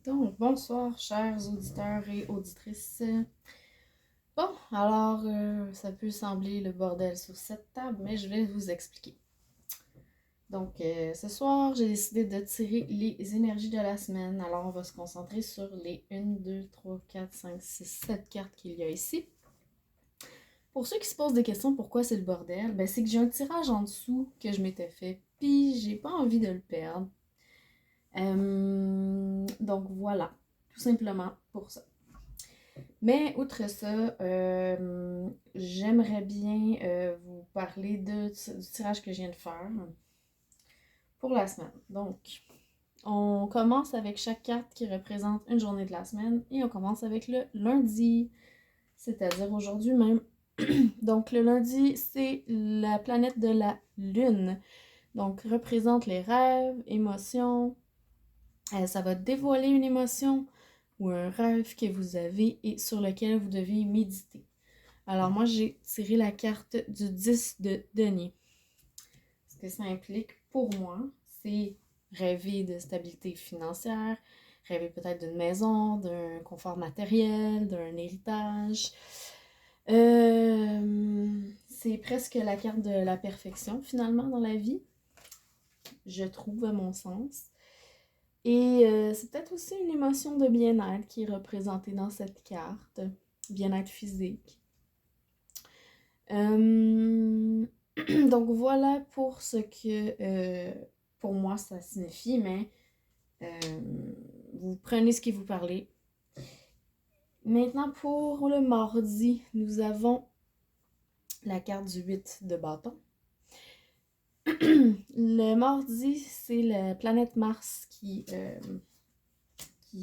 Donc, bonsoir, chers auditeurs et auditrices. Bon, alors, ça peut sembler le bordel sur cette table, mais je vais vous expliquer. Donc, ce soir, j'ai décidé de tirer les énergies de la semaine. Alors, on va se concentrer sur les 1, 2, 3, 4, 5, 6, 7 cartes qu'il y a ici. Pour ceux qui se posent des questions pourquoi c'est le bordel, ben c'est que j'ai un tirage en dessous que je m'étais fait, puis j'ai pas envie de le perdre. Donc voilà, tout simplement pour ça. Mais outre ça, j'aimerais bien vous parler du tirage que je viens de faire pour la semaine. Donc, on commence avec chaque carte qui représente une journée de la semaine et on commence avec le lundi, c'est-à-dire aujourd'hui même. Donc, le lundi, c'est la planète de la Lune. Donc, représente les rêves, émotions. Ça va dévoiler une émotion ou un rêve que vous avez et sur lequel vous devez méditer. Alors moi, j'ai tiré la carte du 10 de denier. Ce que ça implique pour moi, c'est rêver de stabilité financière, rêver peut-être d'une maison, d'un confort matériel, d'un héritage. C'est presque la carte de la perfection finalement dans la vie, je trouve à mon sens. Et c'est peut-être aussi une émotion de bien-être qui est représentée dans cette carte, bien-être physique. Donc voilà pour ce que pour moi ça signifie, mais vous prenez ce qui vous parlez. Maintenant pour le mardi, nous avons la carte du 8 de bâton. Le mardi, c'est la planète Mars qui est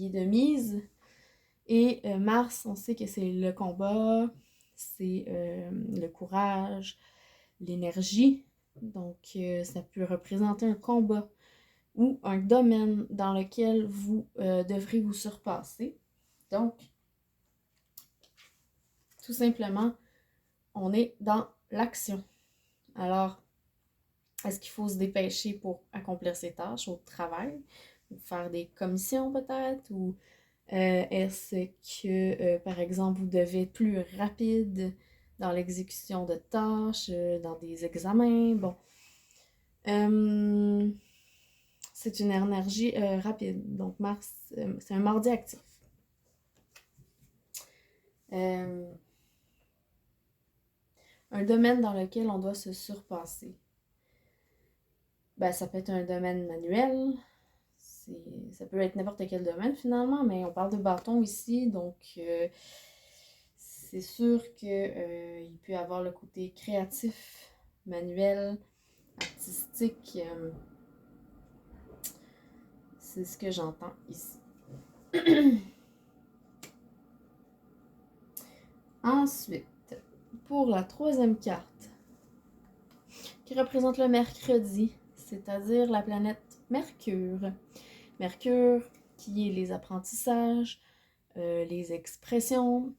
de mise. Et Mars, on sait que c'est le combat, c'est le courage, l'énergie. Donc, ça peut représenter un combat ou un domaine dans lequel vous devrez vous surpasser. Donc, tout simplement, on est dans l'action. Alors, est-ce qu'il faut se dépêcher pour accomplir ses tâches au travail, ou faire des commissions peut-être, ou est-ce que, par exemple, vous devez être plus rapide dans l'exécution de tâches, dans des examens? Bon. C'est une énergie rapide. Donc, Mars, c'est un mardi actif. Un domaine dans lequel on doit se surpasser. Ben, ça peut être un domaine manuel. Ça peut être n'importe quel domaine finalement, mais on parle de bâton ici, donc c'est sûr qu'il peut y avoir le côté créatif, manuel, artistique. C'est ce que j'entends ici. Ensuite, pour la troisième carte, qui représente le mercredi, c'est-à-dire la planète Mercure. Mercure qui est les apprentissages, les expressions.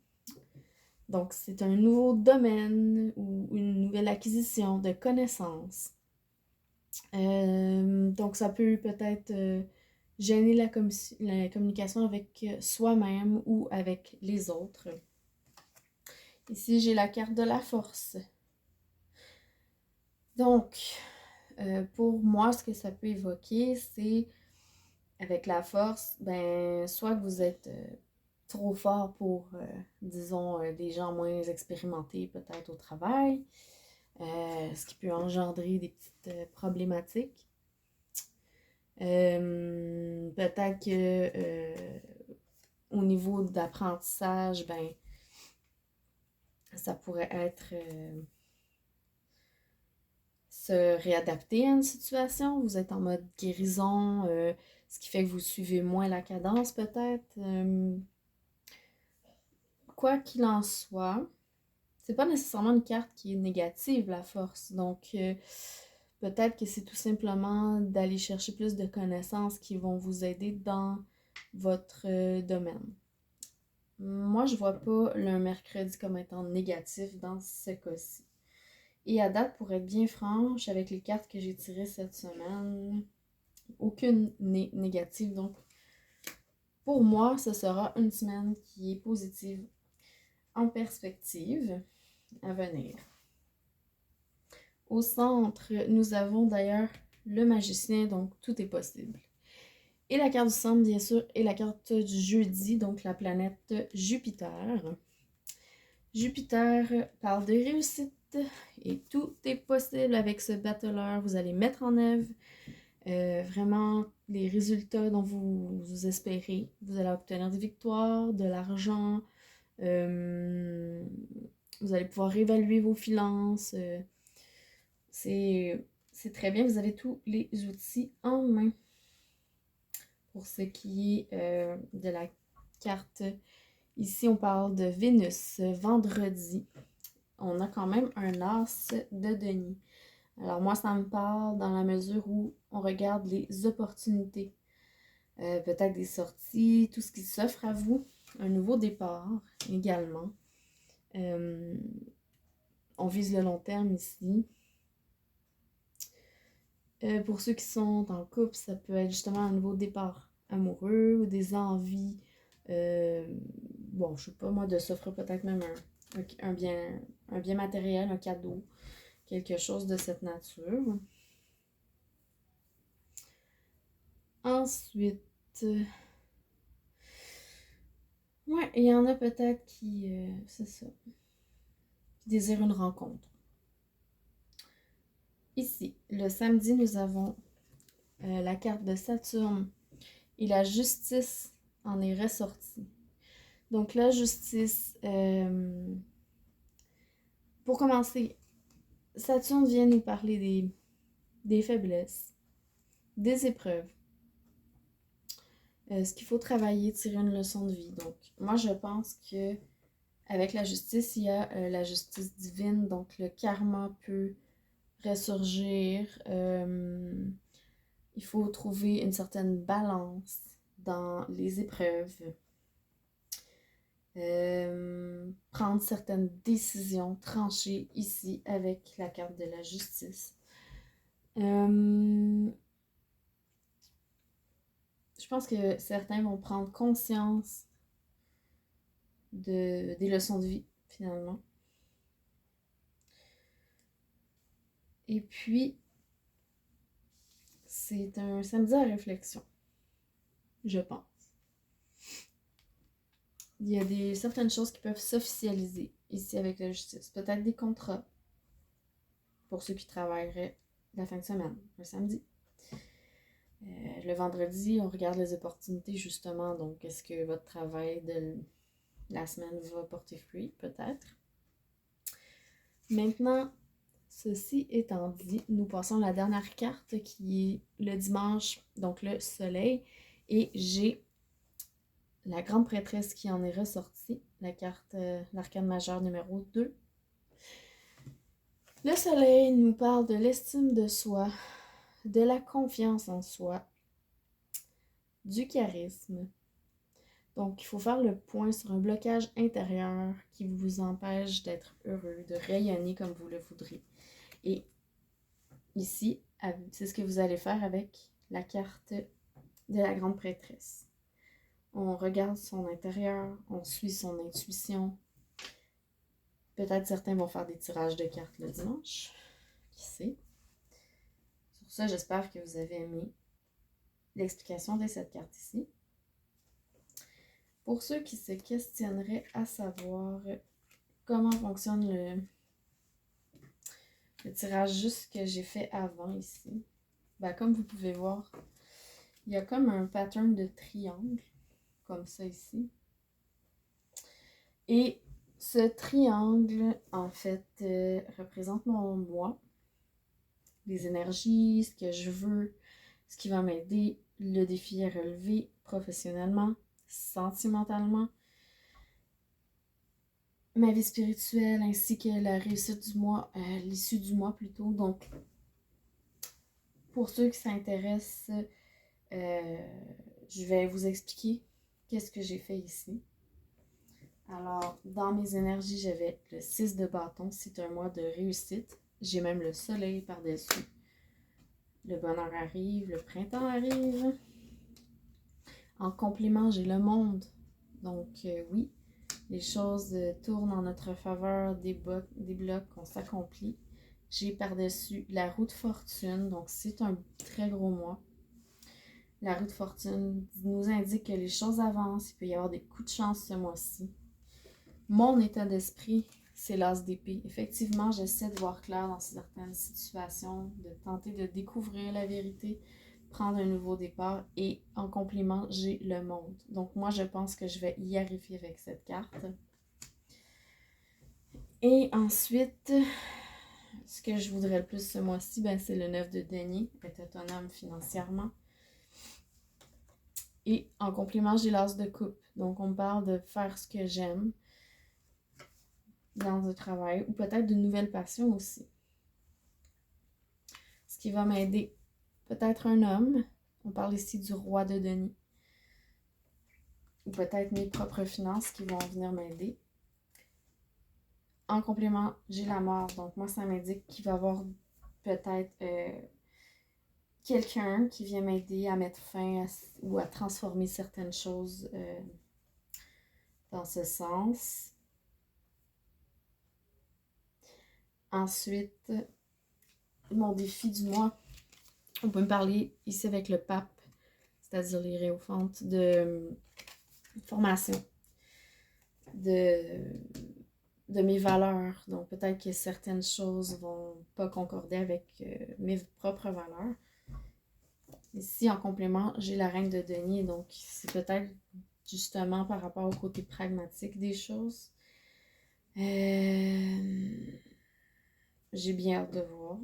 Donc, c'est un nouveau domaine ou une nouvelle acquisition de connaissances. Donc, ça peut peut-être gêner la communication avec soi-même ou avec les autres. Ici, j'ai la carte de la force. Donc, pour moi, ce que ça peut évoquer, c'est avec la force, ben, soit que vous êtes trop fort pour, disons, des gens moins expérimentés peut-être au travail, ce qui peut engendrer des petites problématiques. Peut-être que au niveau d'apprentissage, ben, ça pourrait être se réadapter à une situation. Vous êtes en mode guérison, ce qui fait que vous suivez moins la cadence peut-être. Quoi qu'il en soit, c'est pas nécessairement une carte qui est négative, la force. Donc, peut-être que c'est tout simplement d'aller chercher plus de connaissances qui vont vous aider dans votre domaine. Moi, je vois pas le mercredi comme étant négatif dans ce cas-ci. Et à date, pour être bien franche, avec les cartes que j'ai tirées cette semaine, aucune n'est négative. Donc, pour moi, ce sera une semaine qui est positive en perspective à venir. Au centre, nous avons d'ailleurs le magicien, donc tout est possible. Et la carte du centre, bien sûr, est la carte du jeudi, donc la planète Jupiter. Jupiter parle de réussite et tout est possible avec ce battleur. Vous allez mettre en œuvre vraiment les résultats dont vous espérez. Vous allez obtenir des victoires, de l'argent. Vous allez pouvoir évaluer vos finances. C'est très bien. Vous avez tous les outils en main. Pour ce qui est de la carte, ici on parle de Vénus, vendredi. On a quand même un as de denier. Alors moi, ça me parle dans la mesure où on regarde les opportunités. Peut-être des sorties, tout ce qui s'offre à vous. Un nouveau départ également. On vise le long terme ici. Pour ceux qui sont en couple, ça peut être justement un nouveau départ amoureux ou des envies, bon, je sais pas moi, de s'offrir peut-être même un bien matériel, un cadeau, quelque chose de cette nature. Ensuite, ouais, il y en a peut-être qui, c'est ça, qui désirent une rencontre. Ici, le samedi, nous avons la carte de Saturne et la justice en est ressortie. Donc la justice, pour commencer, Saturne vient nous parler des faiblesses, des épreuves, ce qu'il faut travailler, tirer une leçon de vie. Donc moi je pense que avec la justice, il y a la justice divine, donc le karma peut ressurgir. Il faut trouver une certaine balance dans les épreuves. Prendre certaines décisions tranchées ici avec la carte de la justice. Je pense que certains vont prendre conscience des leçons de vie, finalement. Et puis, c'est un samedi à réflexion, je pense. Il y a certaines choses qui peuvent s'officialiser ici avec la justice. Peut-être des contrats pour ceux qui travailleraient la fin de semaine, un samedi. Le vendredi, on regarde les opportunités justement. Donc, est-ce que votre travail de la semaine va porter fruit? Peut-être. Maintenant, ceci étant dit, nous passons à la dernière carte qui est le dimanche, donc le soleil. Et j'ai la grande prêtresse qui en est ressortie, la carte, l'arcane majeure numéro 2. Le soleil nous parle de l'estime de soi, de la confiance en soi, du charisme. Donc, il faut faire le point sur un blocage intérieur qui vous empêche d'être heureux, de rayonner comme vous le voudrez. Et ici, c'est ce que vous allez faire avec la carte de la grande prêtresse. On regarde son intérieur, on suit son intuition. Peut-être certains vont faire des tirages de cartes le dimanche. Qui sait? Sur ça, j'espère que vous avez aimé l'explication de cette carte ici. Pour ceux qui se questionneraient à savoir comment fonctionne le tirage juste que j'ai fait avant ici, ben, comme vous pouvez voir, il y a comme un pattern de triangle, comme ça ici. Et ce triangle, en fait, représente mon moi, les énergies, ce que je veux, ce qui va m'aider, le défi à relever professionnellement, sentimentalement, ma vie spirituelle ainsi que la réussite du mois, l'issue du mois plutôt. Donc, pour ceux qui s'intéressent, je vais vous expliquer qu'est-ce que j'ai fait ici. Alors, dans mes énergies, j'avais le 6 de bâton, c'est un mois de réussite. J'ai même le soleil par-dessus. Le bonheur arrive, le printemps arrive. En complément, j'ai le monde. Donc oui, les choses tournent en notre faveur, des blocs, on s'accomplit. J'ai par-dessus la roue de fortune, donc c'est un très gros mois. La roue de fortune nous indique que les choses avancent, il peut y avoir des coups de chance ce mois-ci. Mon état d'esprit, c'est l'as d'épée. Effectivement, j'essaie de voir clair dans certaines situations, de tenter de découvrir la vérité, prendre un nouveau départ et en complément, j'ai le monde. Donc moi, je pense que je vais y arriver avec cette carte. Et ensuite, ce que je voudrais le plus ce mois-ci, c'est le 9 de denier, être autonome financièrement. Et en complément, j'ai l'as de coupe. Donc on me parle de faire ce que j'aime dans le travail ou peut-être de nouvelles passions aussi. Ce qui va m'aider, peut-être un homme. On parle ici du roi de denier. Ou peut-être mes propres finances qui vont venir m'aider. En complément, j'ai la mort. Donc moi, ça m'indique qu'il va y avoir peut-être quelqu'un qui vient m'aider à mettre fin ou à transformer certaines choses dans ce sens. Ensuite, mon défi du mois, on peut me parler ici avec le pape, c'est-à-dire les Hiérophantes, de formation, de mes valeurs. Donc peut-être que certaines choses vont pas concorder avec mes propres valeurs. Ici, en complément, j'ai la reine de denier, donc c'est peut-être justement par rapport au côté pragmatique des choses. J'ai bien hâte de voir.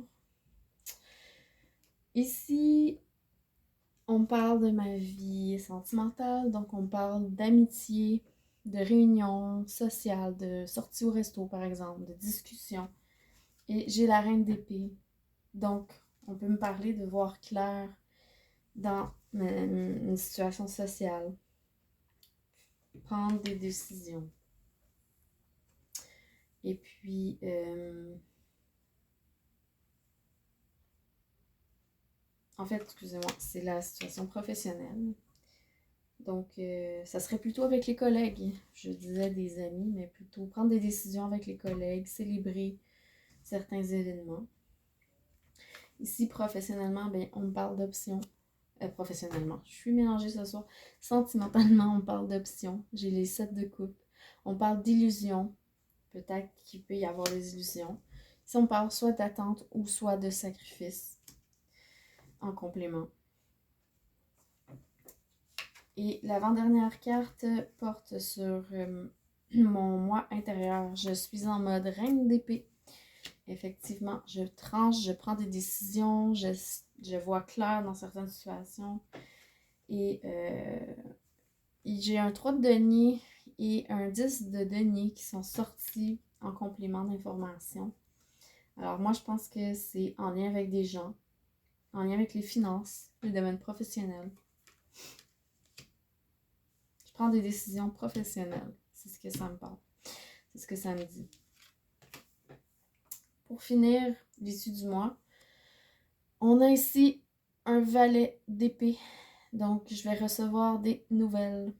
Ici, on parle de ma vie sentimentale, donc on parle d'amitié, de réunions sociales, de sorties au resto par exemple, de discussions. Et j'ai la reine d'épée, donc on peut me parler de voir clair dans une situation sociale, prendre des décisions. Et puis, en fait, excusez-moi, c'est la situation professionnelle. Donc, ça serait plutôt avec les collègues. Je disais des amis, mais plutôt prendre des décisions avec les collègues, célébrer certains événements. Ici, professionnellement, on me parle d'options. Professionnellement, je suis mélangée ce soir. Sentimentalement, on parle d'options. J'ai les 7 de coupe. On parle d'illusions. Peut-être qu'il peut y avoir des illusions. Si on parle soit d'attente ou soit de sacrifice en complément. Et l'avant-dernière carte porte sur mon moi intérieur. Je suis en mode reine d'épée. Effectivement, je tranche, je prends des décisions, je vois clair dans certaines situations. Et j'ai un 3 de denier et un 10 de denier qui sont sortis en complément d'information. Alors moi, je pense que c'est en lien avec des gens, en lien avec les finances, le domaine professionnel. Je prends des décisions professionnelles. C'est ce que ça me parle. C'est ce que ça me dit. Pour finir l'issue du mois, on a ici un valet d'épée. Donc, je vais recevoir des nouvelles.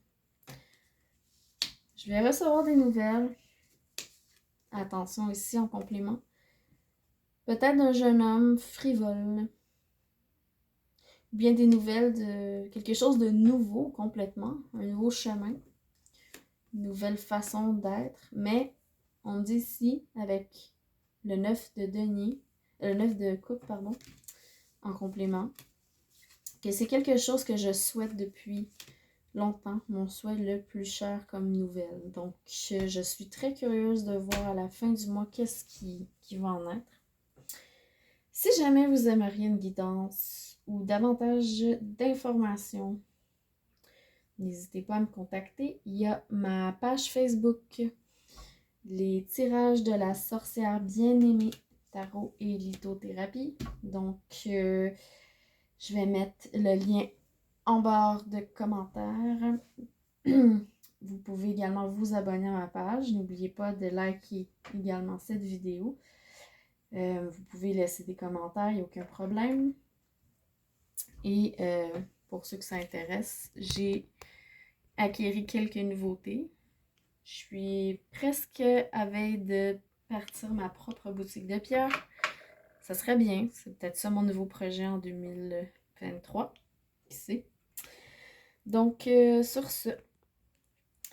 Je vais recevoir des nouvelles. Attention ici en complément. Peut-être d'un jeune homme frivole. Ou bien des nouvelles de quelque chose de nouveau complètement. Un nouveau chemin. Une nouvelle façon d'être. Mais on dit ici avec le 9 de denier. Le 9 de coupe, pardon. En complément. Que c'est quelque chose que je souhaite depuis longtemps, mon souhait le plus cher comme nouvelle. Donc, je suis très curieuse de voir à la fin du mois qu'est-ce qui va en être. Si jamais vous aimeriez une guidance ou davantage d'informations, n'hésitez pas à me contacter. Il y a ma page Facebook, les tirages de la sorcière bien-aimée, tarot et lithothérapie. Donc, je vais mettre le lien en barre de commentaires. Vous pouvez également vous abonner à ma page. N'oubliez pas de liker également cette vidéo. Vous pouvez laisser des commentaires, il n'y a aucun problème. Et pour ceux que ça intéresse, j'ai acquéri quelques nouveautés. Je suis presque à veille de partir ma propre boutique de pierre. Ça serait bien. C'est peut-être ça mon nouveau projet en 2023. Qui sait? Donc, sur ce,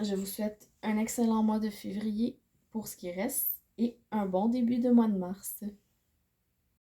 je vous souhaite un excellent mois de février pour ce qui reste et un bon début de mois de mars.